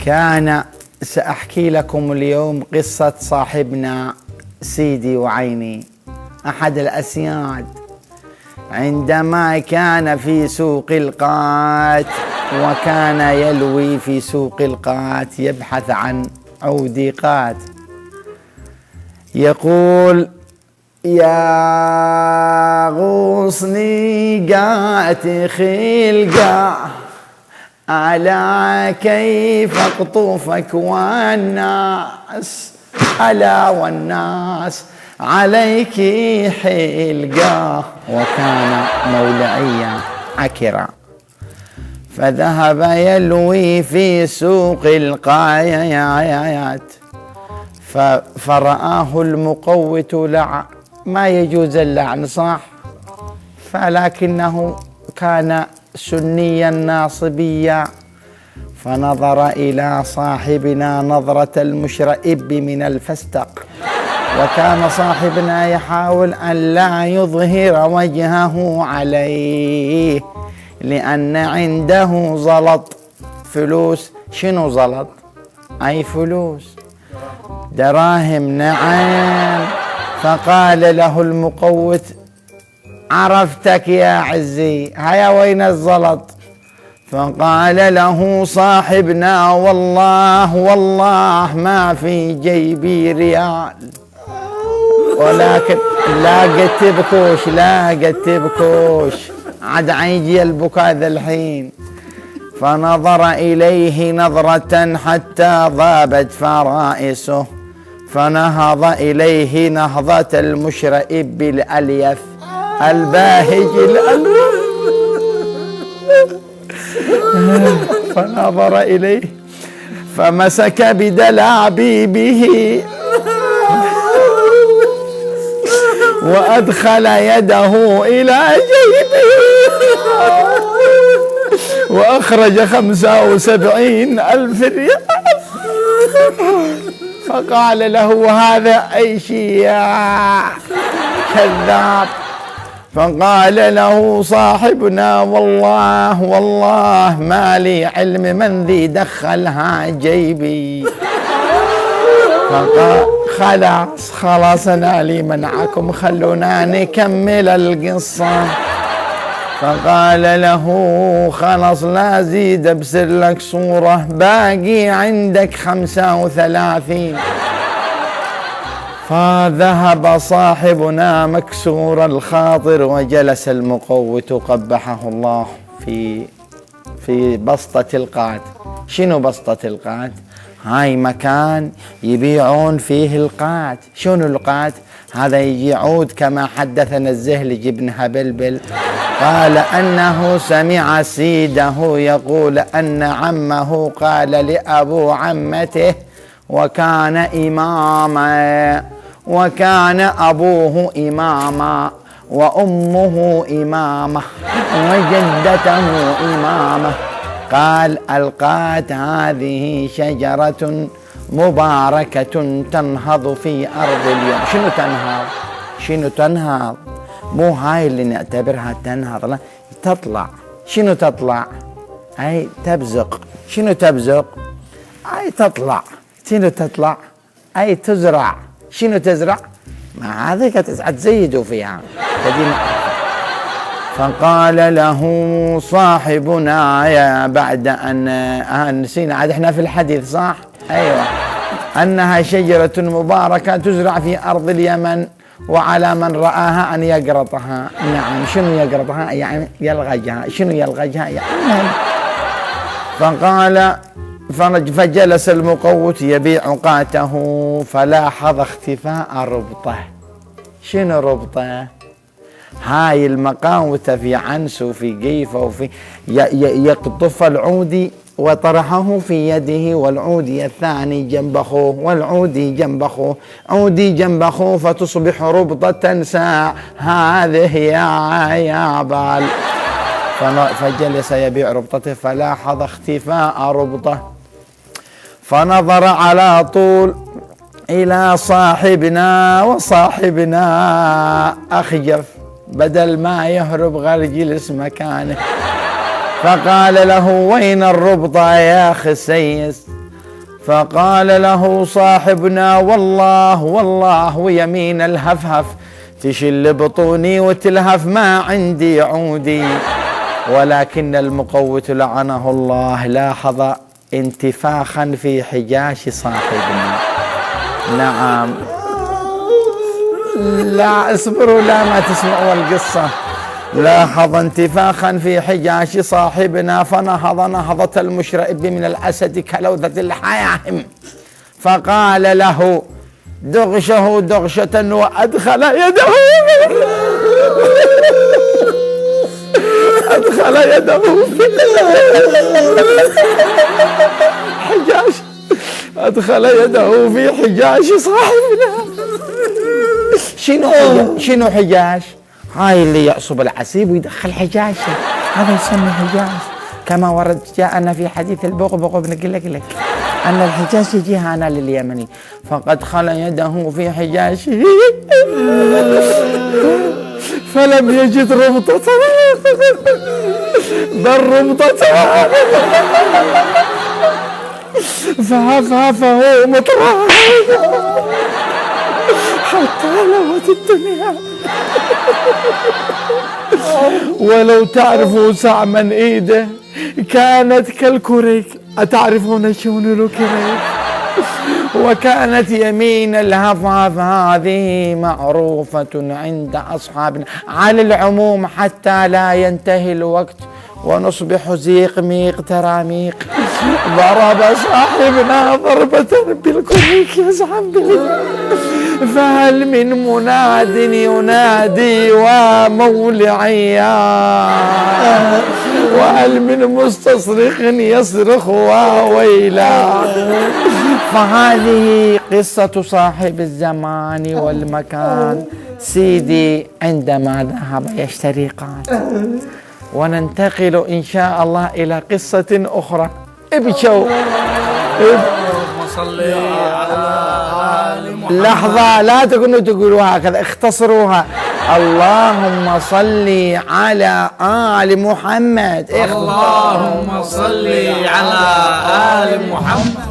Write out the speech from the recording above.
كان سأحكي لكم اليوم قصة صاحبنا سيدي وعيني أحد الأسياد عندما كان في سوق القات، وكان يلوي في سوق القات يبحث عن عود قات، يقول: يا غصني قات خلقا على كيف اقطفك والناس ألا والناس عليك حلقا، وكان مولعيا عكرا، فذهب يلوي في سوق القايات فرآه المقوت ما يجوز اللعن صح، فلكنه كان سنيا ناصبيا، فنظر إلى صاحبنا نظرة المشرئب من الفستق، وكان صاحبنا يحاول أن لا يظهر وجهه عليه لأن عنده زلط فلوس. شنو زلط؟ أي فلوس، دراهم. نعم. فقال له المقوت: عرفتك يا عزي، هيا وين الزلط؟ فقال له صاحبنا: والله ما في جيبي ريال، ولكن لا قد تبكوش عاد عيجي البكاء ذا الحين. فنظر إليه نظرة حتى ضابت فرائسه، فنهض إليه نهضة المشرئب الأليف الباهج فنظر إليه فمسك بدلابيبه وأدخل يده إلى جيبه وأخرج 75,000 ريال، فقال له: هذا أي شيء يا كذاب؟ فقال له صاحبنا: والله ما لي علم من ذي دخلها جيبي. فقال: خلاص أنا لي منعكم، خلونا نكمل القصة. فقال له: خلاص لا زيد، ابسر لك صورة، باقي عندك 35. فذهب صاحبنا مكسور الخاطر، وجلس المقوت قبحه الله في بسطة القات. شنو بسطة القات؟ هاي مكان يبيعون فيه القات. شنو القات؟ هذا يجي عود كما حدثنا الزهلج بن هبلبل، قال أنه سمع سيده يقول أن عمه قال لأبو عمته، وكان إماما، وكان أبوه إماما، وأمه إمامة، وجدته إمامة، قال: القات هذه شجرة مباركة تنهض في أرض اليوم. شنو تنهض؟ مو هاي اللي نعتبرها تنهض، لا، تطلع. شنو تطلع؟ أي تبزق. شنو تبزق؟ أي تطلع. شنو تطلع؟ أي تزرع. شنو تزرع؟ ما هذيك تزيدوا فيها. فقال له صاحبنا: يا بعد أن نسينا، عاد احنا في الحديث صح؟ أيوة، أنها شجرة مباركة تزرع في أرض اليمن، وعلى من رآها أن يقرطها. نعم. شنو يقرطها؟ يعني يلغجها. شنو يلغجها؟ يعني فقال فجلس المقوت يبيع قاته، فلاحظ اختفاء ربطه. شنو ربطه؟ هاي المقاوتة في عنس وفي قيفة وفي يقطف العودي وطرحه في يده، والعودي الثاني جنب أخوه، والعودي جنب أخوه، عودي جنب أخوه، فتصبح ربطة ساع. هذه يا بال. فجلس يبيع ربطته، فلاحظ اختفاء ربطه، فنظر على طول إلى صاحبنا، وصاحبنا أخجف، بدل ما يهرب غير جلس مكانه. فقال له: وين الربطة يا أخي السيس؟ فقال له صاحبنا: والله والله ويمين الهفهف تشل بطوني وتلهف، ما عندي عودي. ولكن المقوت لعنه الله لاحظ انتفاخا في حجاش صاحبنا. نعم، لا اصبروا، لا ما تسمعوا القصة. لاحظ انتفاخا في حجاش صاحبنا فنهض نهضة المشرئب من الأسد كلوذة الحياهم، فقال له: دغشه دغشة وأدخل يده أدخل يده في حجاش، أدخل يده في حجاش صاحبنا. شنو حجاش؟ هاي اللي يعصب العسيب ويدخل حجاشه، هذا يسمى حجاش. كما ورد جاءنا في حديث البغبغ بن قلقلك أن الحجاش يجي هنا لليمني، فقد خل يده في حجاشه فلم يجد ربطة، بل ربطة فهفهفه مطرح حتى لوت الدنيا. ولو تعرفوا سعما ايده كانت كالكريك، أتعرفون شلون الكريك؟ وكانت يمين الهفهف هذه معروفة عند أصحابنا على العموم حتى لا ينتهي الوقت ونصبح زيق ميق تراميق. ضرب صاحبنا ضربة بالكريك يزعم به، فهل من مناد ينادي ومولعيا، وهل من مستصرخ يصرخ وويلا. فهذه قصة صاحب الزمان والمكان سيدي عندما ذهب يشتري قاتل. وننتقل إن شاء الله إلى قصة أخرى. ابشوا صلي على آل محمد. لحظة، لا تقولوا هكذا، اختصروها. اللهم صل على آل محمد. اللهم صل على آل محمد.